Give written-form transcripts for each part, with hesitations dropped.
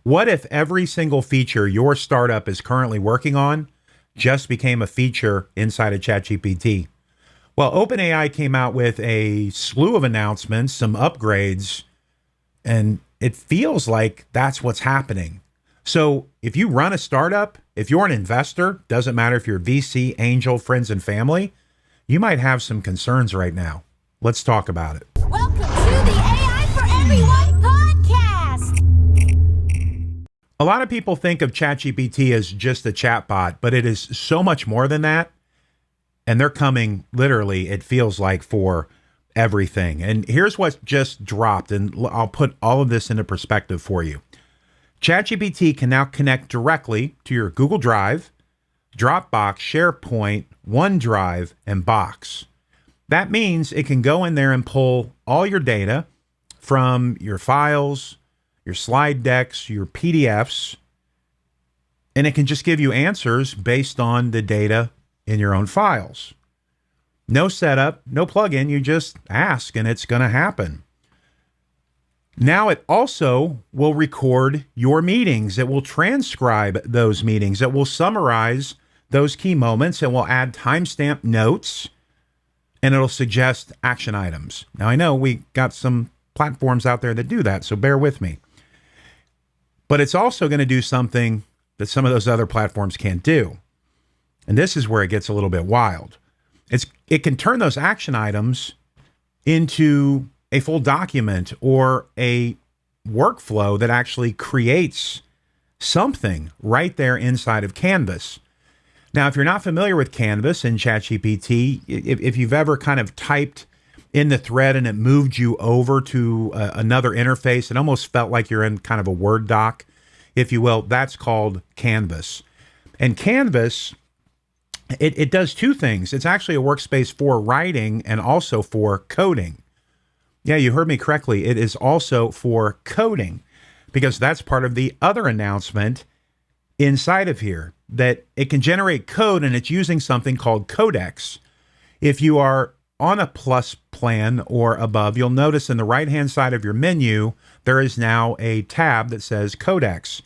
What if every single feature your startup is currently working on just became a feature inside of ChatGPT? Well, OpenAI came out with a slew of announcements, some upgrades, and it feels like that's what's happening. So if you run a startup, if you're an investor, doesn't matter if you're VC, angel, friends, and family, you might have some concerns right now. Let's talk about it. Welcome to the AI for Everyone podcast. A lot of people think of ChatGPT as just a chatbot, but it is so much more than that. And they're coming literally, it feels like, for everything. And here's what just dropped, and I'll put all of this into perspective for you. ChatGPT can now connect directly to your Google Drive, Dropbox, SharePoint, OneDrive, and Box. That means it can go in there and pull all your data from your files, your slide decks, your PDFs, and it can just give you answers based on the data in your own files. No setup, no plugin, you just ask and it's going to happen. Now it also will record your meetings. It will transcribe those meetings. It will summarize those key moments. It will add timestamp notes, and it'll suggest action items. Now I know we got some platforms out there that do that, so bear with me. But it's also going to do something that some of those other platforms can't do. And this is where it gets a little bit wild. It can turn those action items into a full document or a workflow that actually creates something right there inside of Canvas. Now, if you're not familiar with Canvas and ChatGPT, if you've ever kind of typed in the thread and it moved you over to another interface, it almost felt like you're in kind of a Word doc, if you will, that's called Canvas. And Canvas, it does two things. It's actually a workspace for writing and also for coding. Yeah, you heard me correctly. It is also for coding, because that's part of the other announcement inside of here, that it can generate code, and it's using something called Codex. If you are on a plus plan or above, you'll notice in the right-hand side of your menu, there is now a tab that says Codex.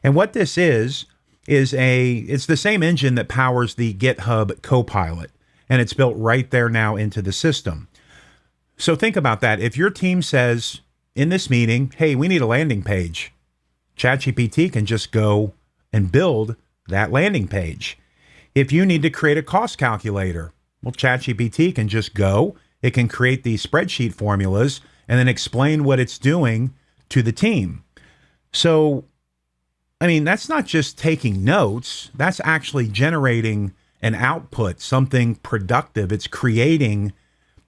And what this is it's the same engine that powers the GitHub Copilot, and it's built right there now into the system. So think about that. If your team says in this meeting, hey, we need a landing page, ChatGPT can just go and build that landing page. If you need to create a cost calculator, well, ChatGPT can just go, it can create these spreadsheet formulas and then explain what it's doing to the team. So, I mean, that's not just taking notes, that's actually generating an output, something productive. It's creating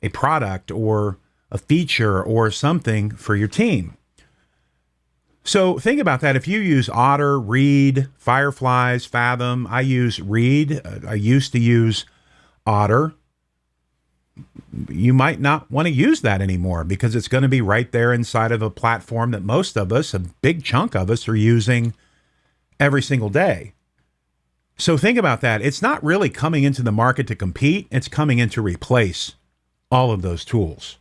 a product or a feature or something for your team. So think about that. If you use Otter, Read, Fireflies, Fathom, I use Read. I used to use Otter. You might not want to use that anymore because it's going to be right there inside of a platform that most of us, a big chunk of us, are using every single day. So think about that. It's not really coming into the market to compete. It's coming in to replace all of those tools.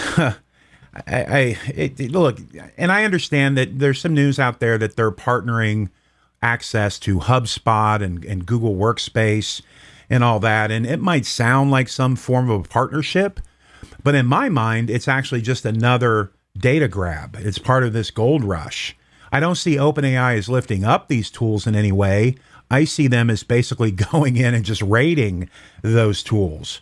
Look, and I understand that there's some news out there that they're partnering access to HubSpot and Google Workspace and all that. And it might sound like some form of a partnership, but in my mind, it's actually just another data grab. It's part of this gold rush. I don't see OpenAI as lifting up these tools in any way. I see them as basically going in and just raiding those tools.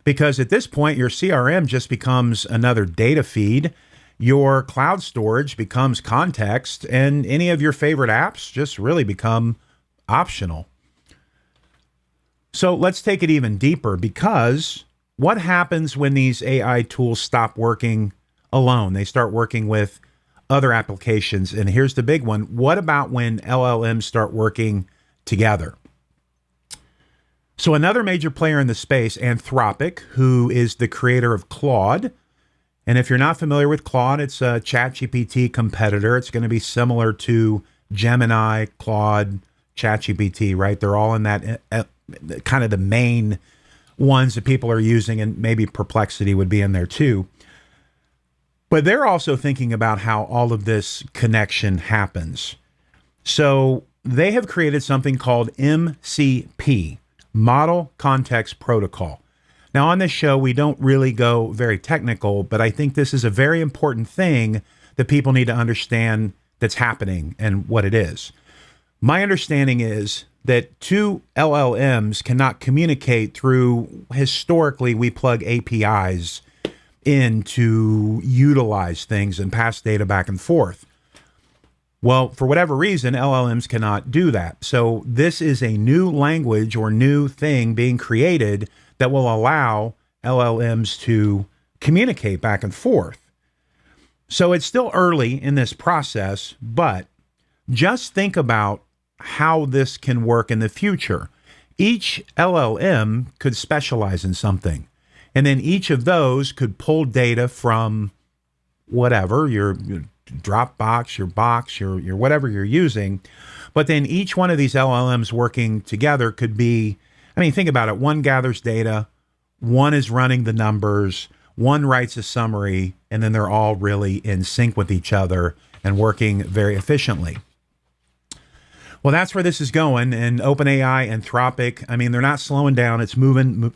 Because at this point, your CRM just becomes another data feed. Your cloud storage becomes context, and any of your favorite apps just really become optional. So let's take it even deeper, because what happens when these AI tools stop working alone? They start working with other applications. And here's the big one. What about when LLMs start working together? So another major player in the space, Anthropic, who is the creator of Claude. And if you're not familiar with Claude, it's a ChatGPT competitor. It's going to be similar to Gemini, Claude, ChatGPT, right? They're all in that kind of the main ones that people are using, and maybe Perplexity would be in there too. But they're also thinking about how all of this connection happens. So they have created something called MCP, Model Context Protocol. Now, on this show, we don't really go very technical, but I think this is a very important thing that people need to understand that's happening and what it is. My understanding is that two LLMs cannot communicate through, historically, we plug APIs in to utilize things and pass data back and forth. Well, for whatever reason, LLMs cannot do that. So this is a new language or new thing being created that will allow LLMs to communicate back and forth. So it's still early in this process, but just think about how this can work in the future. Each LLM could specialize in something, and then each of those could pull data from whatever, your Dropbox, your box, your whatever you're using. But then each one of these LLMs working together could be, I mean, think about it. One gathers data, one is running the numbers, one writes a summary, and then they're all really in sync with each other and working very efficiently. Well, that's where this is going. And OpenAI, Anthropic, I mean, they're not slowing down. It's moving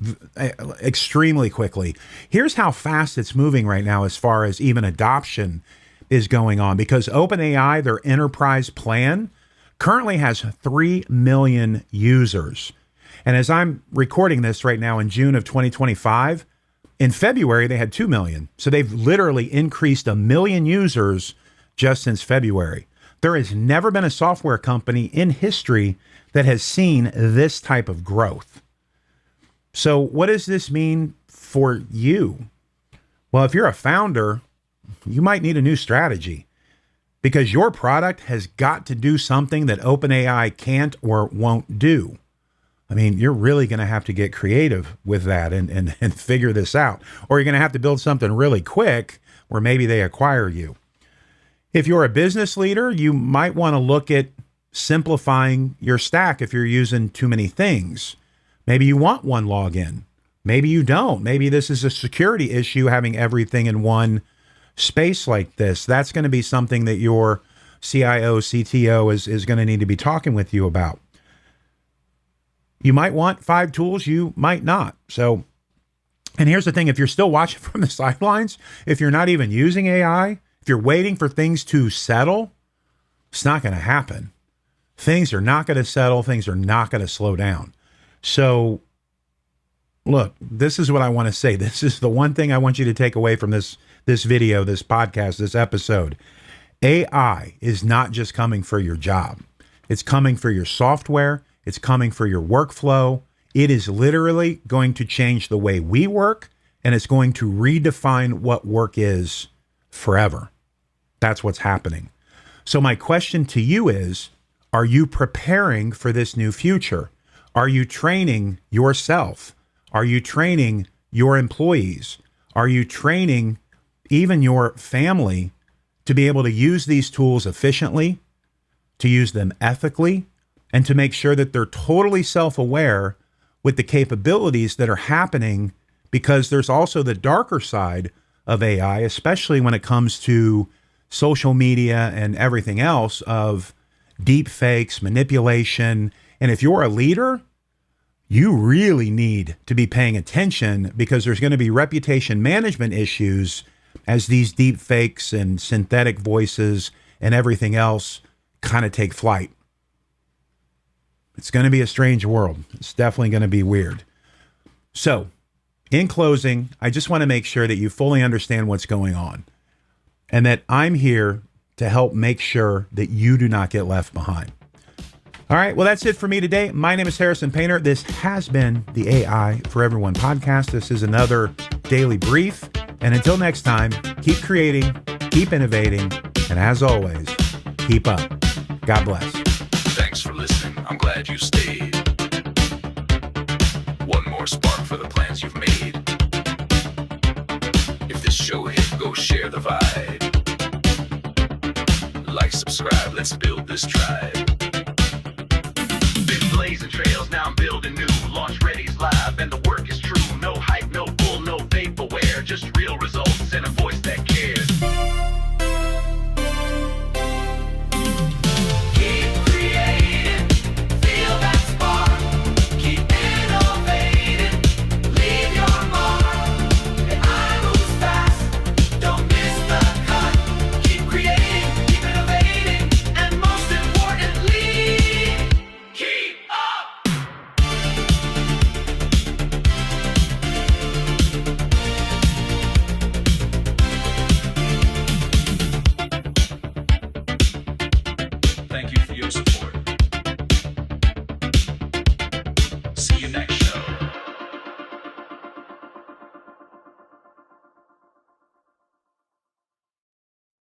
extremely quickly. Here's how fast it's moving right now as far as even adoption is going on, because OpenAI, their enterprise plan, currently has 3 million users. And as I'm recording this right now in June of 2025, in February, they had 2 million. So they've literally increased 1 million users just since February. There has never been a software company in history that has seen this type of growth. So what does this mean for you? Well, if you're a founder, you might need a new strategy, because your product has got to do something that OpenAI can't or won't do. I mean, you're really going to have to get creative with that and figure this out, or you're going to have to build something really quick where maybe they acquire you. If you're a business leader, you might want to look at simplifying your stack if you're using too many things. Maybe you want one login. Maybe you don't. Maybe this is a security issue, having everything in one space like this. That's going to be something that your CIO, CTO is going to need to be talking with you about. You might want 5 tools, you might not. So, and here's the thing, if you're still watching from the sidelines, if you're not even using AI, if you're waiting for things to settle, it's not going to happen. Things are not going to settle. Things are not going to slow down. So look, this is what I want to say. This is the one thing I want you to take away from this video, this podcast, this episode. AI is not just coming for your job. It's coming for your software. It's coming for your workflow. It is literally going to change the way we work, and it's going to redefine what work is forever. That's what's happening. So my question to you is, are you preparing for this new future? Are you training yourself? Are you training your employees? Are you training even your family to be able to use these tools efficiently, to use them ethically, and to make sure that they're totally self-aware with the capabilities that are happening? Because there's also the darker side of AI, especially when it comes to social media and everything else, of deep fakes, manipulation. And if you're a leader, you really need to be paying attention, because there's going to be reputation management issues as these deep fakes and synthetic voices and everything else kind of take flight. It's going to be a strange world. It's definitely going to be weird. So, in closing, I just want to make sure that you fully understand what's going on, and that I'm here to help make sure that you do not get left behind. All right, well, that's it for me today. My name is Harrison Painter. This has been the AI for Everyone podcast. This is another daily brief. And until next time, keep creating, keep innovating, and as always, keep up. God bless. Thanks for listening. I'm glad you stayed. One more spark for the plans you've made. If this show hit, go share the vibe. Like, subscribe, let's build this tribe. Been blazing trails, now I'm building new. LaunchReady's live and the work is true. No hype, no bull, no vaporware. Just real results and a voice that cares.